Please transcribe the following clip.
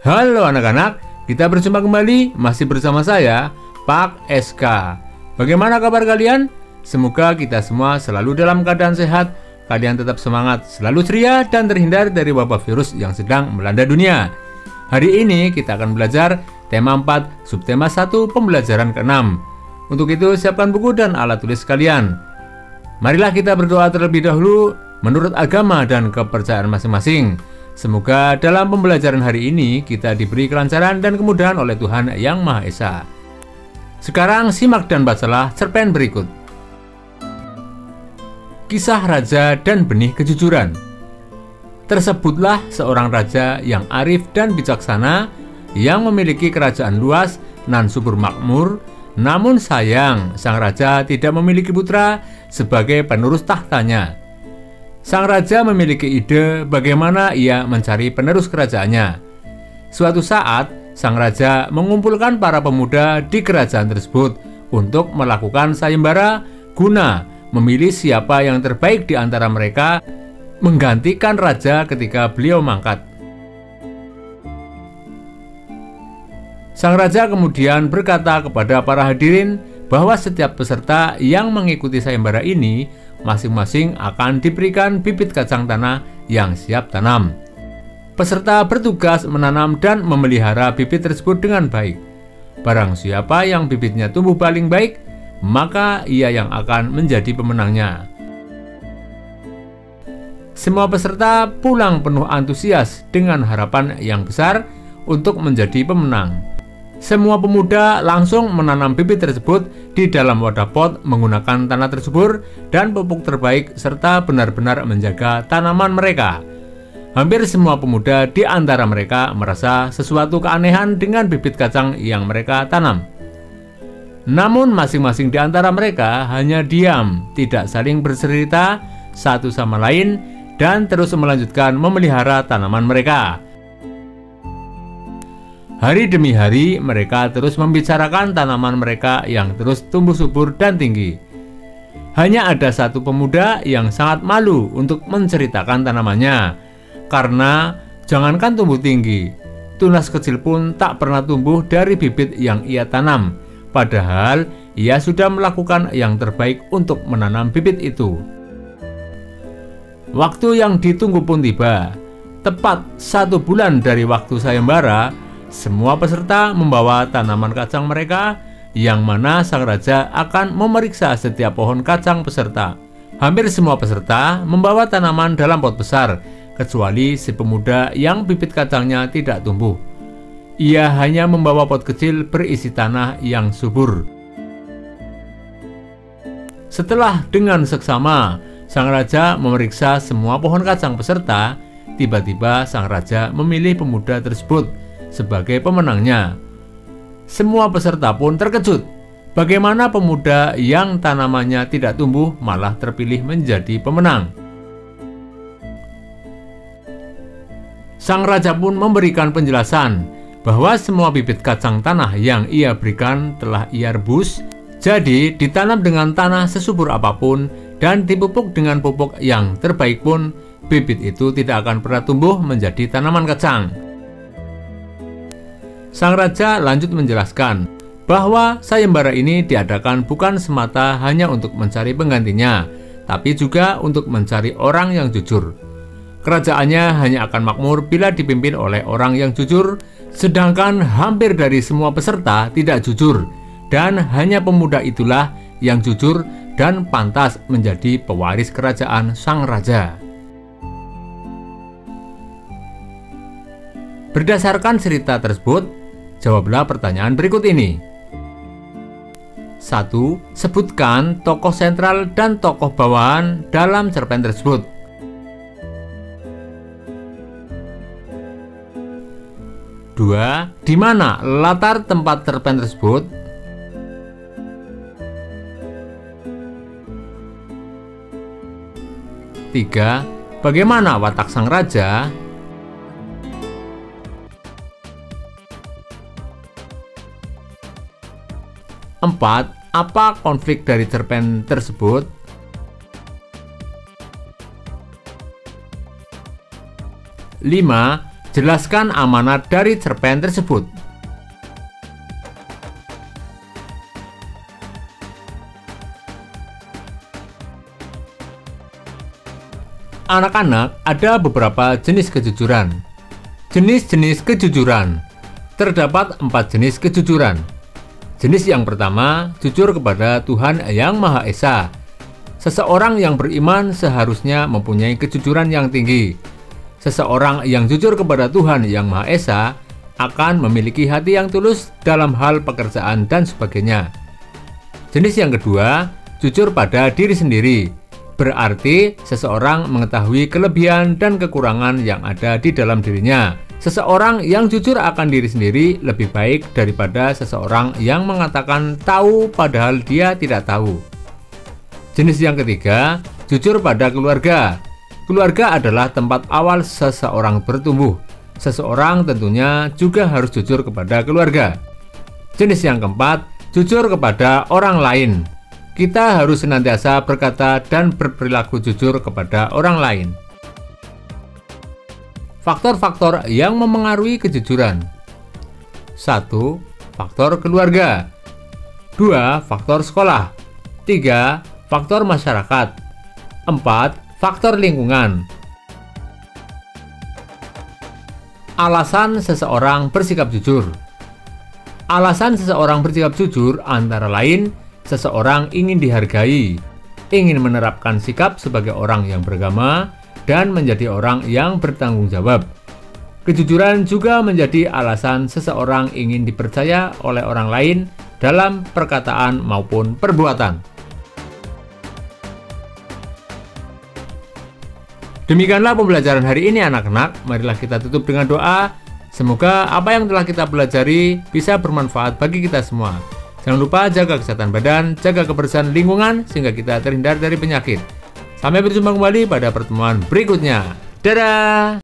Halo anak-anak, kita berjumpa kembali masih bersama saya, Pak SK. Bagaimana kabar kalian? Semoga kita semua selalu dalam keadaan sehat, kalian tetap semangat, selalu ceria, dan terhindar dari wabah virus yang sedang melanda dunia. Hari ini kita akan belajar tema 4, subtema 1, pembelajaran ke-6. Untuk itu siapkan buku dan alat tulis kalian. Marilah kita berdoa terlebih dahulu menurut agama dan kepercayaan masing-masing. Semoga dalam pembelajaran hari ini kita diberi kelancaran dan kemudahan oleh Tuhan Yang Maha Esa. Sekarang simak dan bacalah cerpen berikut. Kisah Raja dan Benih Kejujuran. Tersebutlah seorang raja yang arif dan bijaksana, yang memiliki kerajaan luas nan subur makmur. Namun sayang, sang raja tidak memiliki putra sebagai penerus tahtanya. Sang raja memiliki ide bagaimana ia mencari penerus kerajaannya. Suatu saat, sang raja mengumpulkan para pemuda di kerajaan tersebut untuk melakukan sayembara guna memilih siapa yang terbaik di antara mereka menggantikan raja ketika beliau mangkat. Sang raja kemudian berkata kepada para hadirin bahwa setiap peserta yang mengikuti sayembara ini masing-masing akan diberikan bibit kacang tanah yang siap tanam. Peserta bertugas menanam dan memelihara bibit tersebut dengan baik. Barang siapa yang bibitnya tumbuh paling baik, maka ia yang akan menjadi pemenangnya. Semua peserta pulang penuh antusias dengan harapan yang besar untuk menjadi pemenang. Semua pemuda langsung menanam bibit tersebut di dalam wadah pot menggunakan tanah tersebur dan pupuk terbaik serta benar-benar menjaga tanaman mereka. Hampir semua pemuda di antara mereka merasa sesuatu keanehan dengan bibit kacang yang mereka tanam. Namun masing-masing di antara mereka hanya diam, tidak saling bercerita satu sama lain, dan terus melanjutkan memelihara tanaman mereka. Hari demi hari mereka terus membicarakan tanaman mereka yang terus tumbuh subur dan tinggi. Hanya ada satu pemuda yang sangat malu untuk menceritakan tanamannya, karena jangankan tumbuh tinggi, tunas kecil pun tak pernah tumbuh dari bibit yang ia tanam, padahal ia sudah melakukan yang terbaik untuk menanam bibit itu. Waktu yang ditunggu pun tiba. Tepat 1 bulan dari waktu sayembara, semua peserta membawa tanaman kacang mereka, yang mana sang raja akan memeriksa setiap pohon kacang peserta. Hampir semua peserta membawa tanaman dalam pot besar, kecuali si pemuda yang bibit kacangnya tidak tumbuh. Ia hanya membawa pot kecil berisi tanah yang subur. Setelah dengan seksama sang raja memeriksa semua pohon kacang peserta, tiba-tiba sang raja memilih pemuda tersebut sebagai pemenangnya. Semua peserta pun terkejut. Bagaimana pemuda yang tanamannya tidak tumbuh malah terpilih menjadi pemenang? Sang raja pun memberikan penjelasan bahwa semua bibit kacang tanah yang ia berikan telah ia rebus, jadi ditanam dengan tanah sesubur apapun dan dipupuk dengan pupuk yang terbaik pun, bibit itu tidak akan pernah tumbuh menjadi tanaman kacang. Sang raja lanjut menjelaskan bahwa sayembara ini diadakan bukan semata hanya untuk mencari penggantinya, tapi juga untuk mencari orang yang jujur. Kerajaannya hanya akan makmur bila dipimpin oleh orang yang jujur, sedangkan hampir dari semua peserta tidak jujur, dan hanya pemuda itulah yang jujur dan pantas menjadi pewaris kerajaan sang raja. Berdasarkan cerita tersebut, jawablah pertanyaan berikut ini. 1. Sebutkan tokoh sentral dan tokoh bawahan dalam cerpen tersebut. 2. Di mana latar tempat cerpen tersebut? 3. Bagaimana watak sang raja? 4. Apa konflik dari cerpen tersebut? 5. Jelaskan amanat dari cerpen tersebut. Anak-anak, ada beberapa jenis kejujuran. Jenis-jenis kejujuran. Terdapat 4 jenis kejujuran. Jenis yang pertama, jujur kepada Tuhan Yang Maha Esa. Seseorang yang beriman seharusnya mempunyai kejujuran yang tinggi. Seseorang yang jujur kepada Tuhan Yang Maha Esa akan memiliki hati yang tulus dalam hal pekerjaan dan sebagainya. Jenis yang kedua, jujur pada diri sendiri. Berarti seseorang mengetahui kelebihan dan kekurangan yang ada di dalam dirinya. Seseorang yang jujur akan diri sendiri lebih baik daripada seseorang yang mengatakan tahu padahal dia tidak tahu. Jenis yang ketiga, jujur pada keluarga. Keluarga adalah tempat awal seseorang bertumbuh. Seseorang tentunya juga harus jujur kepada keluarga. Jenis yang keempat, jujur kepada orang lain. Kita harus senantiasa berkata dan berperilaku jujur kepada orang lain. Faktor-faktor yang memengaruhi kejujuran. 1. Faktor keluarga. 2. Faktor sekolah. 3. Faktor masyarakat. 4. Faktor lingkungan. Alasan seseorang bersikap jujur. Alasan seseorang bersikap jujur antara lain seseorang ingin dihargai, ingin menerapkan sikap sebagai orang yang beragama, dan menjadi orang yang bertanggung jawab. Kejujuran juga menjadi alasan seseorang ingin dipercaya oleh orang lain dalam perkataan maupun perbuatan. Demikianlah pembelajaran hari ini anak-anak. Marilah kita tutup dengan doa. Semoga apa yang telah kita pelajari bisa bermanfaat bagi kita semua. Jangan lupa jaga kesehatan badan, jaga kebersihan lingkungan, sehingga kita terhindar dari penyakit. Sampai berjumpa kembali pada pertemuan berikutnya. Dadah!